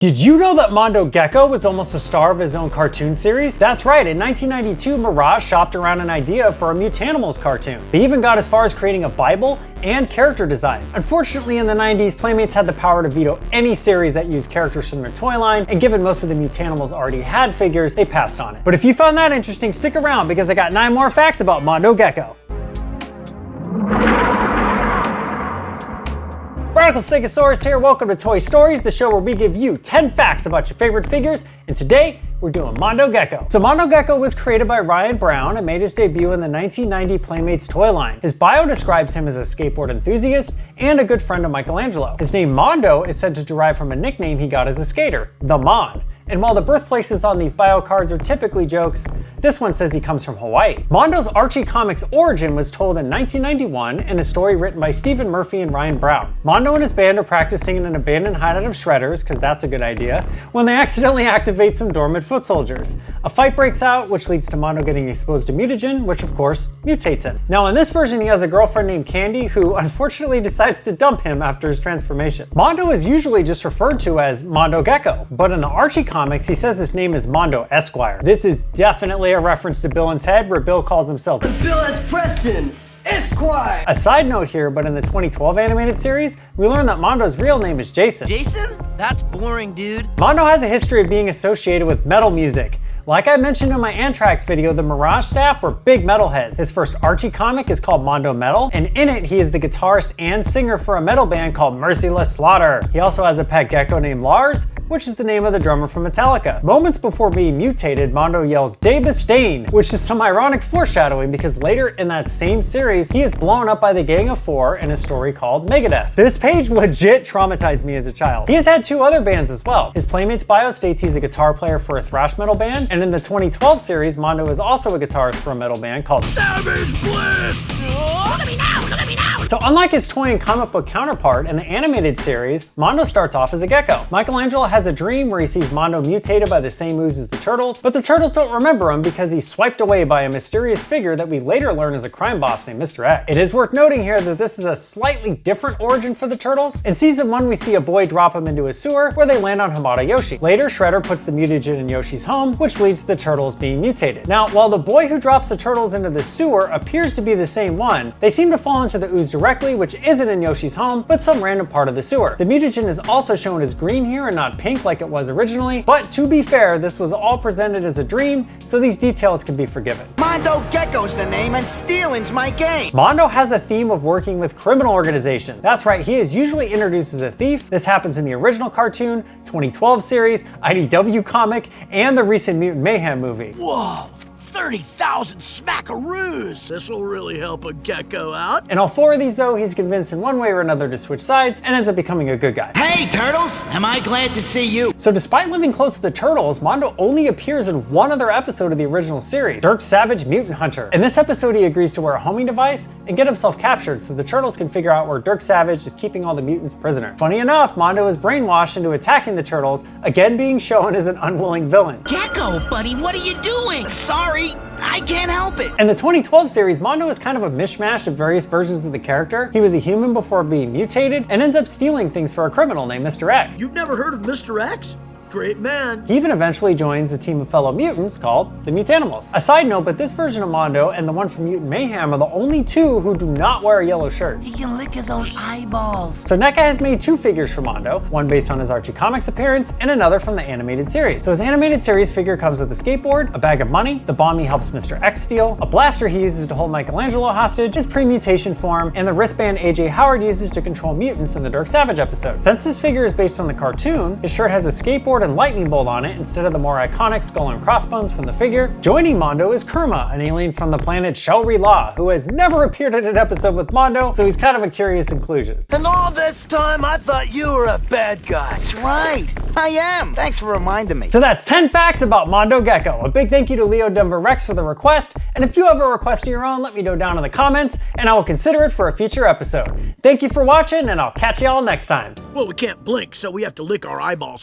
Did you know that Mondo Gecko was almost the star of his own cartoon series? That's right, in 1992, Mirage shopped around an idea for a Mutanimals cartoon. They even got as far as creating a Bible and character designs. Unfortunately, in the 90s, Playmates had the power to veto any series that used characters from their toy line, and given most of the Mutanimals already had figures, they passed on it. But if you found that interesting, stick around because I got 9 more facts about Mondo Gecko. Radical Stegosaurus here, welcome to Toy Stories, the show where we give you 10 facts about your favorite figures, and today we're doing Mondo Gecko. So Mondo Gecko was created by Ryan Brown and made his debut in the 1990 Playmates toy line. His bio describes him as a skateboard enthusiast and a good friend of Michelangelo. His name Mondo is said to derive from a nickname he got as a skater, the Mon. And while the birthplaces on these bio cards are typically jokes, this one says he comes from Hawaii. Mondo's Archie Comics origin was told in 1991 in a story written by Stephen Murphy and Ryan Brown. Mondo and his band are practicing in an abandoned hideout of shredders, because that's a good idea, when they accidentally activate some dormant foot soldiers. A fight breaks out, which leads to Mondo getting exposed to mutagen, which of course mutates him. Now in this version he has a girlfriend named Candy who unfortunately decides to dump him after his transformation. Mondo is usually just referred to as Mondo Gecko, but in the Archie Comics he says his name is Mondo Esquire. This is definitely a reference to Bill and Ted, where Bill calls himself Bill S. Preston Esquire. A side note here, but in the 2012 animated series, we learn that Mondo's real name is Jason. Jason? That's boring, dude. Mondo has a history of being associated with metal music. Like I mentioned in my Anthrax video, the Mirage staff were big metalheads. His first Archie comic is called Mondo Metal, and in it he is the guitarist and singer for a metal band called Merciless Slaughter. He also has a pet gecko named Lars, which is the name of the drummer from Metallica. Moments before being mutated, Mondo yells Davis Stain, which is some ironic foreshadowing because later in that same series, he is blown up by the Gang of Four in a story called Megadeth. This page legit traumatized me as a child. He has had 2 other bands as well. His Playmates bio states he's a guitar player for a thrash metal band, and in the 2012 series, Mondo is also a guitarist for a metal band called Savage Bliss! Look at me now! Look at me now! So unlike his toy and comic book counterpart in the animated series, Mondo starts off as a gecko. Michelangelo has a dream where he sees Mondo mutated by the same ooze as the turtles, but the turtles don't remember him because he's swiped away by a mysterious figure that we later learn is a crime boss named Mr. X. It is worth noting here that this is a slightly different origin for the turtles. In season 1, we see a boy drop him into a sewer where they land on Hamada Yoshi. Later, Shredder puts the mutagen in Yoshi's home, which leads to the turtles being mutated. Now, while the boy who drops the turtles into the sewer appears to be the same one, they seem to fall into the ooze directly, which isn't in Yoshi's home, but some random part of the sewer. The mutagen is also shown as green here and not pink like it was originally, but to be fair, this was all presented as a dream, so these details can be forgiven. Mondo Gecko's the name and stealing's my game. Mondo has a theme of working with criminal organizations. That's right, he is usually introduced as a thief. This happens in the original cartoon, 2012 series, IDW comic, and the recent Mutant Mayhem movie. Whoa! 30,000 smackaroos! This'll really help a gecko out. In all 4 of these though, he's convinced in one way or another to switch sides and ends up becoming a good guy. Hey, Turtles! Am I glad to see you? So despite living close to the turtles, Mondo only appears in one other episode of the original series, Dirk Savage Mutant Hunter. In this episode, he agrees to wear a homing device and get himself captured so the turtles can figure out where Dirk Savage is keeping all the mutants prisoner. Funny enough, Mondo is brainwashed into attacking the turtles, again being shown as an unwilling villain. Gecko, buddy, what are you doing? Sorry, I can't help it. In the 2012 series, Mondo is kind of a mishmash of various versions of the character. He was a human before being mutated and ends up stealing things for a criminal named Mr. X. You've never heard of Mr. X? Great man. He even eventually joins a team of fellow mutants called the Mutanimals. A side note, but this version of Mondo and the one from Mutant Mayhem are the only 2 who do not wear a yellow shirt. He can lick his own eyeballs. So NECA has made 2 figures for Mondo, one based on his Archie Comics appearance and another from the animated series. So his animated series figure comes with a skateboard, a bag of money, the bomb he helps Mr. X steal, a blaster he uses to hold Michelangelo hostage, his pre-mutation form, and the wristband AJ Howard uses to control mutants in the Dirk Savage episode. Since this figure is based on the cartoon, his shirt has a skateboard and lightning bolt on it instead of the more iconic skull and crossbones from the figure. Joining Mondo is Kurma, an alien from the planet Shell-Re-La, who has never appeared in an episode with Mondo, so he's kind of a curious inclusion. And all this time, I thought you were a bad guy. That's right, I am. Thanks for reminding me. So that's 10 facts about Mondo Gecko. A big thank you to Leo Denver Rex for the request, and if you have a request of your own, let me know down in the comments, and I will consider it for a future episode. Thank you for watching, and I'll catch y'all next time. Well, we can't blink, so we have to lick our eyeballs.